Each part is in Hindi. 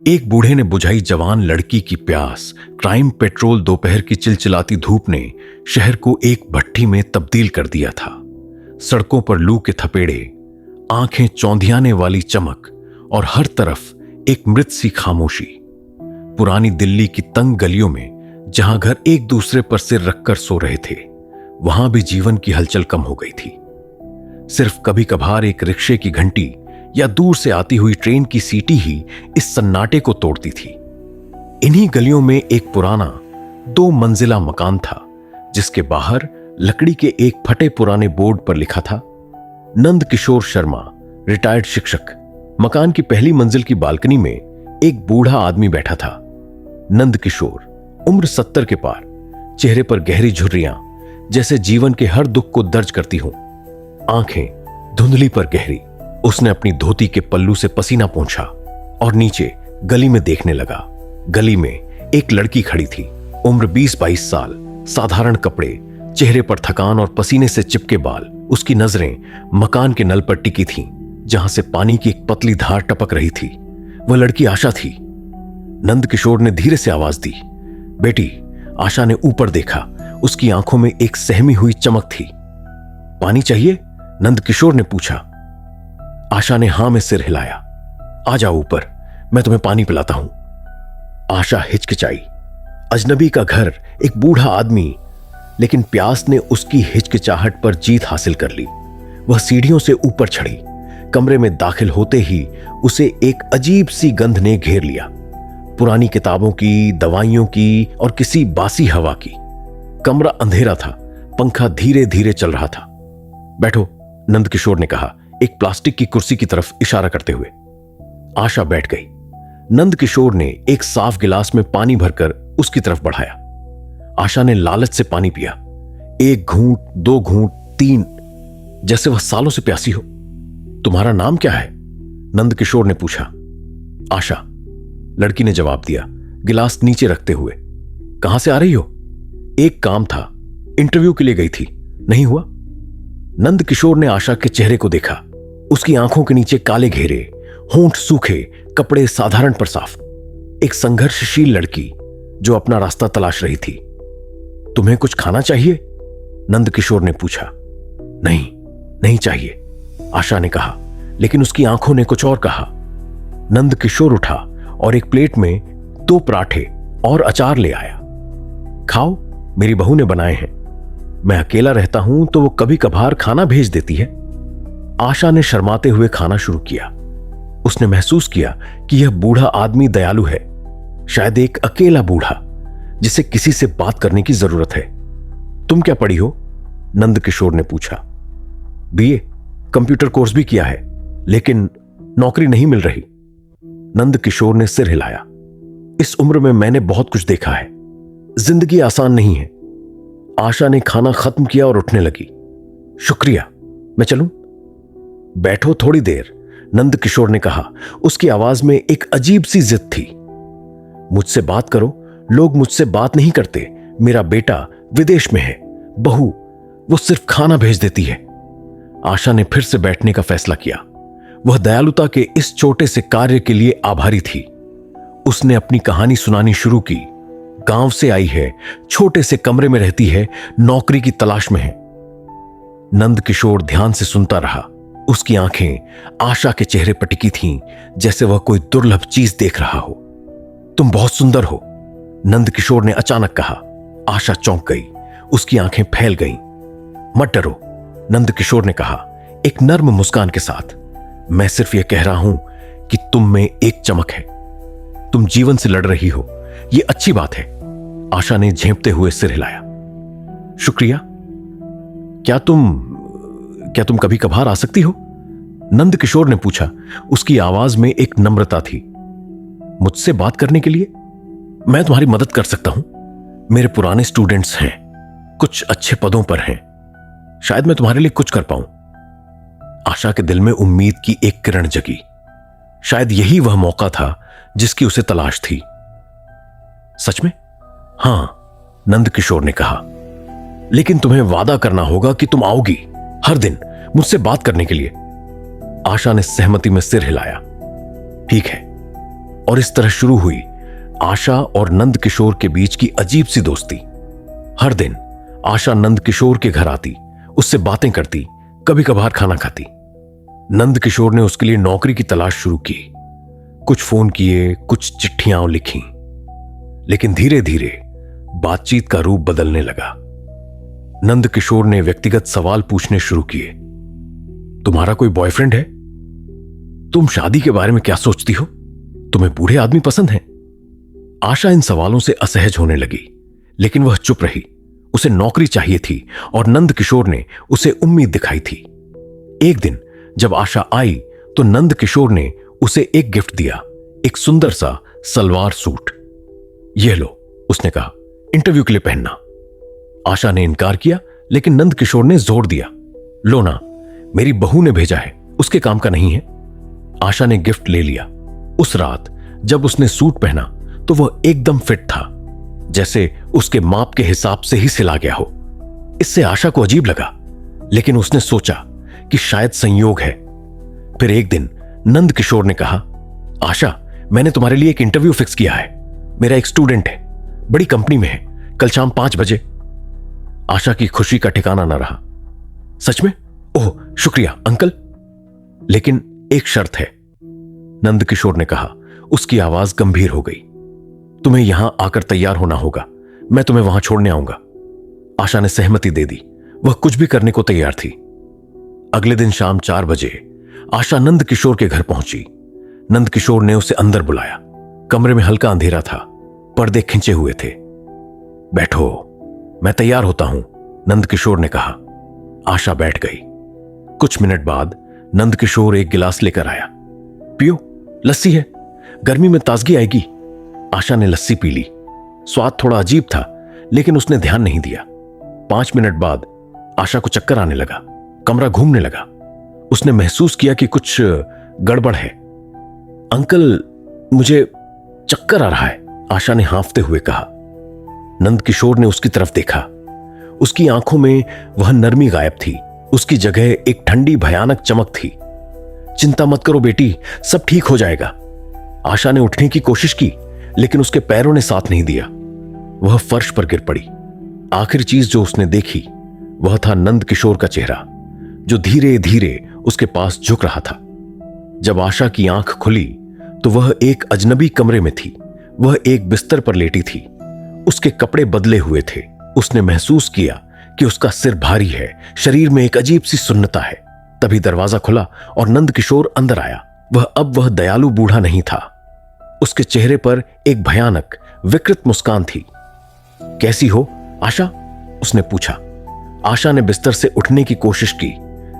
एक बूढ़े ने बुझाई जवान लड़की की प्यास। क्राइम पेट्रोल दोपहर की चिलचिलाती धूप ने शहर को एक भट्ठी में तब्दील कर दिया था। सड़कों पर लू के थपेड़े, आंखें चौंधियाने वाली चमक और हर तरफ एक मृत सी खामोशी। पुरानी दिल्ली की तंग गलियों में जहां घर एक दूसरे पर सिर रखकर सो रहे थे, वहां भी जीवन की हलचल कम हो गई थी। सिर्फ कभी कभार एक रिक्शे की घंटी या दूर से आती हुई ट्रेन की सीटी ही इस सन्नाटे को तोड़ती थी। इन्हीं गलियों में एक पुराना 2 मंजिला मकान था, जिसके बाहर लकड़ी के एक फटे पुराने बोर्ड पर लिखा था, नंद किशोर शर्मा, रिटायर्ड शिक्षक। मकान की पहली मंजिल की बालकनी में एक बूढ़ा आदमी बैठा था। नंद किशोर, उम्र 70 के पार, चेहरे पर गहरी झुर्रियां जैसे जीवन के हर दुख को दर्ज करती हों, आंखें धुंधली पर गहरी। उसने अपनी धोती के पल्लू से पसीना पोंछा और नीचे गली में देखने लगा। गली में एक लड़की खड़ी थी, उम्र 20-22 साल, साधारण कपड़े, चेहरे पर थकान और पसीने से चिपके बाल। उसकी नजरें मकान के नल पर टिकी थीं, जहां से पानी की एक पतली धार टपक रही थी। वह लड़की आशा थी। नंद किशोर ने धीरे से आवाज दी, बेटी। आशा ने ऊपर देखा। उसकी आंखों में एक सहमी हुई चमक थी। पानी चाहिए? नंद किशोर ने पूछा। आशा ने हां में सिर हिलाया। आ जाओ ऊपर, मैं तुम्हें पानी पिलाता हूं। आशा हिचकिचाई। अजनबी का घर, एक बूढ़ा आदमी, लेकिन प्यास ने उसकी हिचकिचाहट पर जीत हासिल कर ली। वह सीढ़ियों से ऊपर चढ़ी। कमरे में दाखिल होते ही उसे एक अजीब सी गंध ने घेर लिया, पुरानी किताबों की, दवाइयों की और किसी बासी हवा की। कमरा अंधेरा था, पंखा धीरे धीरे चल रहा था। बैठो, नंद किशोर ने कहा, एक प्लास्टिक की कुर्सी की तरफ इशारा करते हुए। आशा बैठ गई। नंद किशोर ने एक साफ गिलास में पानी भरकर उसकी तरफ बढ़ाया। आशा ने लालच से पानी पिया। 1 घूंट, 2 घूंट, 3, जैसे वह सालों से प्यासी हो। तुम्हारा नाम क्या है? नंद किशोर ने पूछा। आशा, लड़की ने जवाब दिया, गिलास नीचे रखते हुए। कहां से आ रही हो? एक काम था, इंटरव्यू के लिए गई थी। नहीं हुआ? नंद किशोर ने आशा के चेहरे को देखा। उसकी आंखों के नीचे काले घेरे, होंठ सूखे, कपड़े साधारण पर साफ। एक संघर्षशील लड़की जो अपना रास्ता तलाश रही थी। तुम्हें कुछ खाना चाहिए? नंद किशोर ने पूछा। नहीं, नहीं चाहिए, आशा ने कहा, लेकिन उसकी आंखों ने कुछ और कहा। नंद किशोर उठा और एक प्लेट में 2 पराठे और अचार ले आया। खाओ, मेरी बहू ने बनाए हैं। मैं अकेला रहता हूं तो वो कभी कभार खाना भेज देती है। आशा ने शर्माते हुए खाना शुरू किया। उसने महसूस किया कि यह बूढ़ा आदमी दयालु है, शायद एक अकेला बूढ़ा जिसे किसी से बात करने की जरूरत है। तुम क्या पढ़ी हो? नंद किशोर ने पूछा। बीए, कंप्यूटर कोर्स भी किया है, लेकिन नौकरी नहीं मिल रही। नंद किशोर ने सिर हिलाया। इस उम्र में मैंने बहुत कुछ देखा है, जिंदगी आसान नहीं है। आशा ने खाना खत्म किया और उठने लगी। शुक्रिया, मैं चलूं? बैठो थोड़ी देर, नंद किशोर ने कहा। उसकी आवाज में एक अजीब सी जिद थी। मुझसे बात करो, लोग मुझसे बात नहीं करते। मेरा बेटा विदेश में है, बहू वो सिर्फ खाना भेज देती है। आशा ने फिर से बैठने का फैसला किया। वह दयालुता के इस छोटे से कार्य के लिए आभारी थी। उसने अपनी कहानी सुनानी शुरू की। गांव से आई है, छोटे से कमरे में रहती है, नौकरी की तलाश में है। नंद किशोर ध्यान से सुनता रहा। उसकी आंखें आशा के चेहरे पर टिकी थीं, जैसे वह कोई दुर्लभ चीज देख रहा हो। तुम बहुत सुंदर हो, नंद किशोर ने अचानक कहा। आशा चौंक गई, उसकी आंखें फैल गईं। मत डरो, नंद किशोर ने कहा, एक नर्म मुस्कान के साथ। मैं सिर्फ यह कह रहा हूं कि तुम में एक चमक है। तुम जीवन से लड़ रही हो, यह अच्छी बात है। आशा ने झेंपते हुए सिर हिलाया। शुक्रिया। क्या तुम कभी कभार आ सकती हो? नंद किशोर ने पूछा। उसकी आवाज में एक नम्रता थी। मुझसे बात करने के लिए? मैं तुम्हारी मदद कर सकता हूं। मेरे पुराने स्टूडेंट्स हैं, कुछ अच्छे पदों पर हैं। शायद मैं तुम्हारे लिए कुछ कर पाऊं। आशा के दिल में उम्मीद की एक किरण जगी। शायद यही वह मौका था जिसकी उसे तलाश थी। सच में? हां, नंद किशोर ने कहा। लेकिन तुम्हें वादा करना होगा कि तुम आओगी हर दिन मुझसे बात करने के लिए। आशा ने सहमति में सिर हिलाया। ठीक है, और इस तरह शुरू हुई आशा और नंद किशोर के बीच की अजीब सी दोस्ती। हर दिन आशा नंद किशोर के घर आती, उससे बातें करती, कभी कभार खाना खाती। नंद किशोर ने उसके लिए नौकरी की तलाश शुरू की। कुछ फोन किए, कुछ चिट्ठियां लिखी, लेकिन धीरे धीरे बातचीत का रूप बदलने लगा। नंद किशोर ने व्यक्तिगत सवाल पूछने शुरू किए। तुम्हारा कोई बॉयफ्रेंड है? तुम शादी के बारे में क्या सोचती हो? तुम्हें बूढ़े आदमी पसंद हैं? आशा इन सवालों से असहज होने लगी, लेकिन वह चुप रही। उसे नौकरी चाहिए थी और नंद किशोर ने उसे उम्मीद दिखाई थी। एक दिन जब आशा आई तो नंद किशोर ने उसे एक गिफ्ट दिया, एक सुंदर सा सलवार सूट। यह लो, उसने कहा, इंटरव्यू के लिए पहनना। आशा ने इनकार किया, लेकिन नंद किशोर ने जोर दिया, लो ना, मेरी बहू ने भेजा है, उसके काम का नहीं है। आशा ने गिफ्ट ले लिया। उस रात जब उसने सूट पहना तो वह एकदम फिट था, जैसे उसके माप के हिसाब से ही सिला गया हो। इससे आशा को अजीब लगा, लेकिन उसने सोचा कि शायद संयोग है। फिर एक दिन नंद किशोर ने कहा, आशा, मैंने तुम्हारे लिए एक इंटरव्यू फिक्स किया है। मेरा एक स्टूडेंट है, बड़ी कंपनी में है, कल शाम 5 बजे। आशा की खुशी का ठिकाना न रहा। सच में? ओह, शुक्रिया अंकल, लेकिन एक शर्त है, नंद किशोर ने कहा। उसकी आवाज गंभीर हो गई। तुम्हें यहां आकर तैयार होना होगा, मैं तुम्हें वहां छोड़ने आऊंगा। आशा ने सहमति दे दी। वह कुछ भी करने को तैयार थी। अगले दिन शाम 4 बजे आशा नंद किशोर के घर पहुंची। नंद किशोर ने उसे अंदर बुलाया। कमरे में हल्का अंधेरा था, पर्दे खिंचे हुए थे। बैठो, मैं तैयार होता हूं, नंद किशोर ने कहा। आशा बैठ गई। कुछ मिनट बाद नंद किशोर एक गिलास लेकर आया। पियो, लस्सी है, गर्मी में ताजगी आएगी। आशा ने लस्सी पी ली। स्वाद थोड़ा अजीब था, लेकिन उसने ध्यान नहीं दिया। 5 मिनट बाद आशा को चक्कर आने लगा, कमरा घूमने लगा। उसने महसूस किया कि कुछ गड़बड़ है। अंकल, मुझे चक्कर आ रहा है, आशा ने हांफते हुए कहा। नंद किशोर ने उसकी तरफ देखा। उसकी आंखों में वह नरमी गायब थी, उसकी जगह एक ठंडी भयानक चमक थी। चिंता मत करो बेटी, सब ठीक हो जाएगा। आशा ने उठने की कोशिश की, लेकिन उसके पैरों ने साथ नहीं दिया। वह फर्श पर गिर पड़ी। आखिर चीज जो उसने देखी वह था नंद किशोर का चेहरा, जो धीरे धीरे उसके पास झुक रहा था। जब आशा की आंख खुली तो वह एक अजनबी कमरे में थी। वह एक बिस्तर पर लेटी थी। उसके कपड़े बदले हुए थे। उसने महसूस किया कि उसका सिर भारी है, शरीर में एक अजीब सी सुन्नता है। तभी दरवाजा खुला और नंद किशोर अंदर आया। वह दयालु बूढ़ा नहीं था। उसके चेहरे पर एक भयानक विकृत मुस्कान थी। कैसी हो आशा? उसने पूछा। आशा ने बिस्तर से उठने की कोशिश की,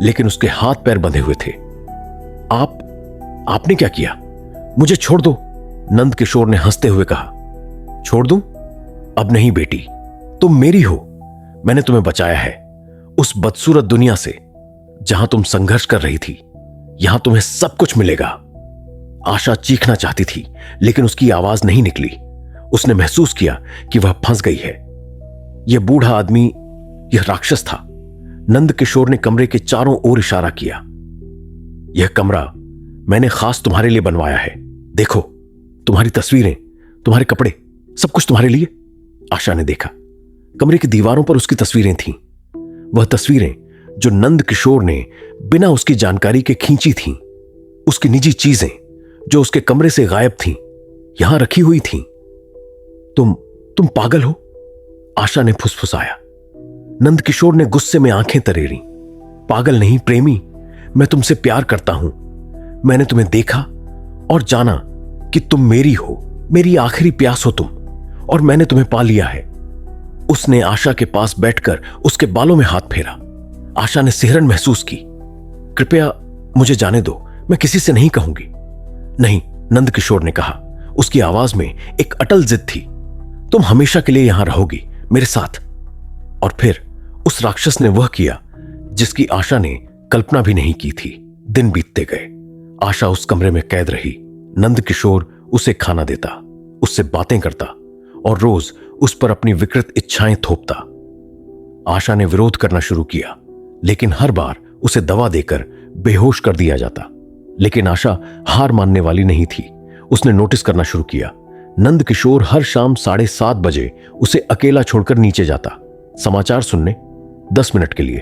लेकिन उसके हाथ पैर बंधे हुए थे। आपने क्या किया? मुझे छोड़ दो, नंद किशोर ने हंसते हुए कहा। छोड़ दूं? अब नहीं बेटी, तुम मेरी हो। मैंने तुम्हें बचाया है उस बदसूरत दुनिया से जहां तुम संघर्ष कर रही थी। यहां तुम्हें सब कुछ मिलेगा। आशा चीखना चाहती थी, लेकिन उसकी आवाज नहीं निकली। उसने महसूस किया कि वह फंस गई है। यह बूढ़ा आदमी, यह राक्षस था। नंद किशोर ने कमरे के चारों ओर इशारा किया। यह कमरा मैंने खास तुम्हारे लिए बनवाया है। देखो, तुम्हारी तस्वीरें, तुम्हारे कपड़े, सब कुछ तुम्हारे लिए। आशा ने देखा, कमरे की दीवारों पर उसकी तस्वीरें थीं। वह तस्वीरें जो नंद किशोर ने बिना उसकी जानकारी के खींची थीं। उसकी निजी चीजें जो उसके कमरे से गायब थीं, यहां रखी हुई थीं। तुम पागल हो? आशा ने फुसफुसाया। नंद किशोर ने गुस्से में आंखें तरेरी। पागल नहीं प्रेमी, मैं तुमसे प्यार करता हूं। मैंने तुम्हें देखा और जाना कि तुम मेरी हो, मेरी आखिरी प्यास हो तुम, और मैंने तुम्हें पा लिया है। उसने आशा के पास बैठकर उसके बालों में हाथ फेरा। आशा ने सिहरन महसूस की। कृपया मुझे जाने दो, मैं किसी से नहीं कहूंगी। नहीं, नंद किशोर ने कहा। उसकी आवाज में एक अटल जिद थी। तुम हमेशा के लिए यहां रहोगी, मेरे साथ। और फिर उस राक्षस ने वह किया जिसकी आशा ने कल्पना भी नहीं की थी। दिन बीतते गए। आशा उस कमरे में कैद रही। नंद किशोर उसे खाना देता, उससे बातें करता और रोज उस पर अपनी विकृत इच्छाएं थोपता। आशा ने विरोध करना शुरू किया, लेकिन हर बार उसे दवा देकर बेहोश कर दिया जाता। लेकिन आशा हार मानने वाली नहीं थी। उसने नोटिस करना शुरू किया। नंद किशोर हर शाम 7:30 बजे उसे अकेला छोड़कर नीचे जाता, समाचार सुनने 10 मिनट के लिए,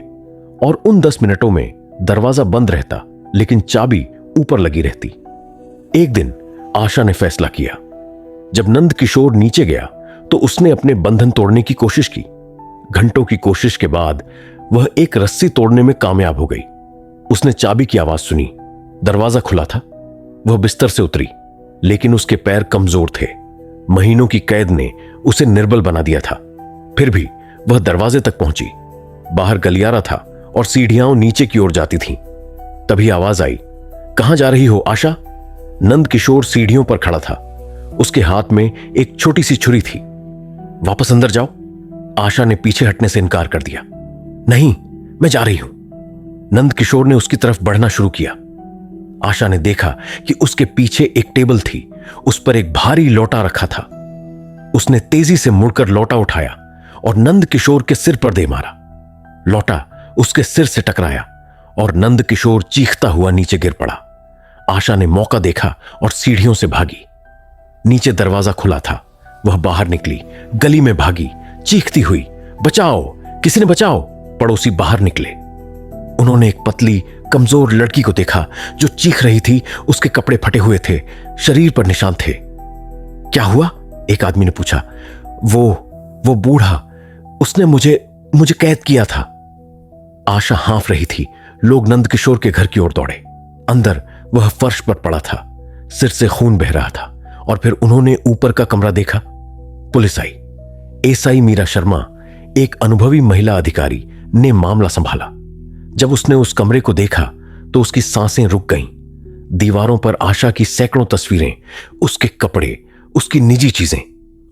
और उन 10 मिनटों में दरवाजा बंद रहता लेकिन चाबी ऊपर लगी रहती। एक दिन आशा ने फैसला किया। जब नंद किशोर नीचे गया तो उसने अपने बंधन तोड़ने की कोशिश की। घंटों की कोशिश के बाद वह एक रस्सी तोड़ने में कामयाब हो गई। उसने चाबी की आवाज सुनी, दरवाजा खुला था। वह बिस्तर से उतरी, लेकिन उसके पैर कमजोर थे। महीनों की कैद ने उसे निर्बल बना दिया था। फिर भी वह दरवाजे तक पहुंची। बाहर गलियारा था और सीढ़ियां नीचे की ओर जाती थीं। तभी आवाज आई, कहां जा रही हो आशा? नंद किशोर सीढ़ियों पर खड़ा था। उसके हाथ में एक छोटी सी छुरी थी। वापस अंदर जाओ। आशा ने पीछे हटने से इनकार कर दिया। नहीं, मैं जा रही हूं। नंद किशोर ने उसकी तरफ बढ़ना शुरू किया। आशा ने देखा कि उसके पीछे एक टेबल थी, उस पर एक भारी लोटा रखा था। उसने तेजी से मुड़कर लोटा उठाया और नंद किशोर के सिर पर दे मारा। लोटा उसके सिर से टकराया और नंद किशोर चीखता हुआ नीचे गिर पड़ा। आशा ने मौका देखा और सीढ़ियों से भागी। नीचे दरवाजा खुला था। वह बाहर निकली, गली में भागी, चीखती हुई, बचाओ, किसी ने बचाओ। पड़ोसी बाहर निकले। उन्होंने एक पतली कमजोर लड़की को देखा जो चीख रही थी। उसके कपड़े फटे हुए थे, शरीर पर निशान थे। क्या हुआ? एक आदमी ने पूछा। वो बूढ़ा, उसने मुझे कैद किया था। आशा हाँफ रही थी। लोग नंद किशोर के घर की ओर दौड़े। अंदर वह फर्श पर पड़ा था, सिर से खून बह रहा था। और फिर उन्होंने ऊपर का कमरा देखा। पुलिस आई। एसआई मीरा शर्मा, एक अनुभवी महिला अधिकारी, ने मामला संभाला। जब उसने उस कमरे को देखा तो उसकी सांसें रुक गईं। दीवारों पर आशा की सैकड़ों तस्वीरें, उसके कपड़े, उसकी निजी चीजें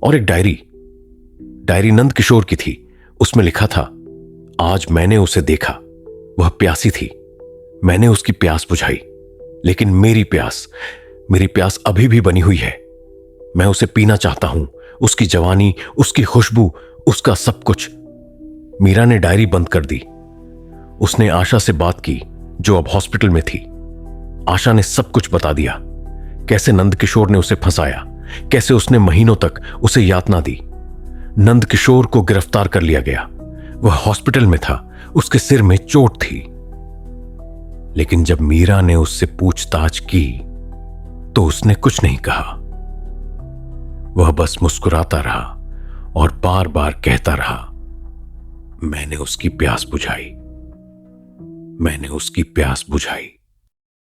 और एक डायरी नंद किशोर की थी। उसमें लिखा था, आज मैंने उसे देखा, वह प्यासी थी। मैंने उसकी प्यास बुझाई, लेकिन मेरी प्यास अभी भी बनी हुई है। मैं उसे पीना चाहता हूं, उसकी जवानी, उसकी खुशबू, उसका सब कुछ। मीरा ने डायरी बंद कर दी। उसने आशा से बात की, जो अब हॉस्पिटल में थी। आशा ने सब कुछ बता दिया, कैसे नंद किशोर ने उसे फंसाया, कैसे उसने महीनों तक उसे यातना दी। नंद किशोर को गिरफ्तार कर लिया गया। वह हॉस्पिटल में था, उसके सिर में चोट थी। लेकिन जब मीरा ने उससे पूछताछ की तो उसने कुछ नहीं कहा। वह बस मुस्कुराता रहा और बार बार कहता रहा, मैंने उसकी प्यास बुझाई।